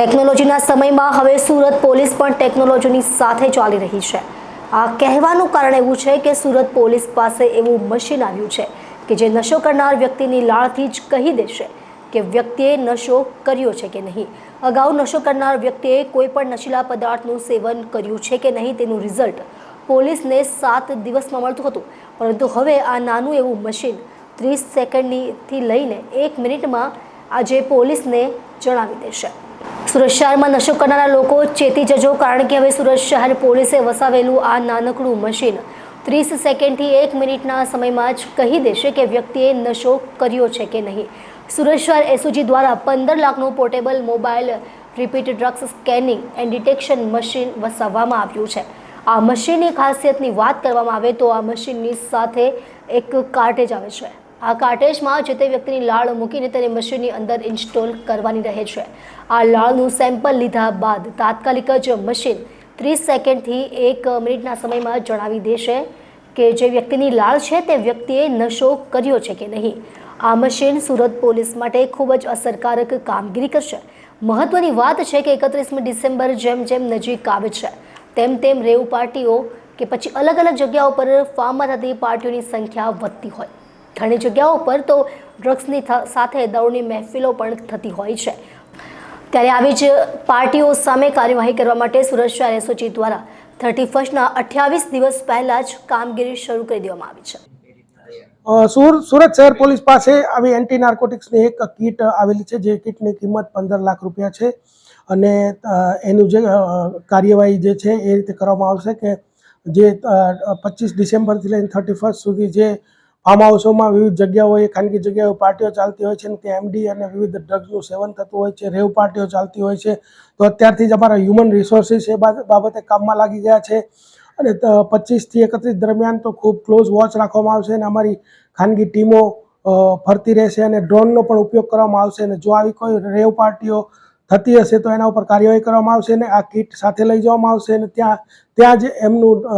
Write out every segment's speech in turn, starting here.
ટેકનોલોજીના સમયમાં હવે સુરત પોલીસ પણ ટેકનોલોજીની સાથે ચાલી રહી છે। આ કહેવાનું કારણ એવું છે કે સુરત પોલીસ પાસે એવું મશીન આવ્યું છે કે જે નશો કરનાર વ્યક્તિની લાળથી જ કહી દેશે કે વ્યક્તિએ નશો કર્યો છે કે નહીં। અગાઉ નશો કરનાર વ્યક્તિએ કોઈ પણ નશીલા પદાર્થનું સેવન કર્યું છે કે નહીં તેનું રિઝલ્ટ પોલીસને 7 દિવસમાં મળતું હતું, પરંતુ હવે આ નાનું એવું મશીન 30 સેકન્ડથી લઈને 1 મિનિટમાં આજે પોલીસને જણાવી દેશે। સુરત શહેરમાં નશો કરનારા લોકો ચેતી જજો, કારણ કે હવે સુરત શહેર પોલીસે વસાવેલું આ નાનકડું મશીન 30 સેકન્ડથી 1 મિનિટના સમયમાં જ કહી દેશે કે વ્યક્તિએ નશો કર્યો છે કે નહીં। સુરત શહેર એસઓજી દ્વારા 15 લાખનું portable mobile repeat drugs scanning and detection machine વસાવવામાં આવ્યું છે। આ મશીનની ખાસિયતની વાત કરવામાં આવે તો આ મશીનની સાથે એક કાર્ટેજ આવે છે। આ કાર્ટેજમાં જે તે વ્યક્તિની લાળ મૂકીને તેને મશીનની અંદર ઇન્સ્ટોલ કરવાની રહે છે। આ લાળનું સેમ્પલ લીધા બાદ તાત્કાલિક જ મશીન 30 સેકન્ડથી 1 મિનિટના સમયમાં જણાવી દેશે કે જે વ્યક્તિની લાળ છે તે વ્યક્તિએ નશો કર્યો છે કે નહીં। આ મશીન સુરત પોલીસ માટે ખૂબ જ અસરકારક કામગીરી કરશે। મહત્વની વાત છે કે 31 ડિસેમ્બર જેમ જેમ નજીક આવે છે તેમ તેમ રેવ પાર્ટીઓ કે પછી અલગ અલગ જગ્યાઓ પર ફાર્મમાં થતી પાર્ટીઓની સંખ્યા વધતી હોય। ઘણી જગ્યાઓ પર તો ડ્રગ્સની સાથે દારૂની મહેફિલો પણ થતી હોય છે। ત્યારે આવી જ પાર્ટીઓ સામે કાર્યવાહી કરવા માટે સુરત શહેર એસઓજી દ્વારા 31ના 28 દિવસ પહેલા જ કામગીરી શરૂ કરી દેવામાં આવી છે। સુરત શહેર પોલીસ પાસે આવી એન્ટી નાર્કોટિક્સની એક કીટ આવેલી છે, જે કીટની કિંમત 15 લાખ રૂપિયા છે અને એનું જે કાર્યવાહી જે છે એ રીતે કરવામાં આવશે કે જે 25 ડિસેમ્બરથી લઈને 31 સુધી જે ફાર્મ હાઉસોમાં વિવિધ જગ્યાઓએ ખાનગી જગ્યાઓ પાર્ટીઓ ચાલતી હોય છે અને ત્યાં એમડી અને વિવિધ ડ્રગ્સનું સેવન થતું હોય છે, રેવ પાર્ટીઓ ચાલતી હોય છે, તો અત્યારથી જ અમારા હ્યુમન રિસોર્સિસ એ બાબતે કામમાં લાગી ગયા છે અને 25થી 31 દરમિયાન તો ખૂબ ક્લોઝ વોચ રાખવામાં આવશે અને અમારી ખાનગી ટીમો ફરતી રહેશે અને ડ્રોનનો પણ ઉપયોગ કરવામાં આવશે અને જો આવી કોઈ રેવ પાર્ટીઓ થતી હશે તો એના ઉપર કાર્યવાહી કરવામાં આવશે અને આ કીટ સાથે લઈ જવામાં આવશે અને ત્યાં જ એમનું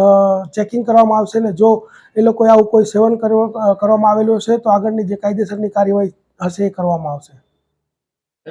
ચેકિંગ કરવામાં આવશે અને જો એ લોકોએ આવું કોઈ સેવન કરવામાં આવેલું હશે તો આગળની જે કાયદેસરની કાર્યવાહી હશે એ કરવામાં આવશે।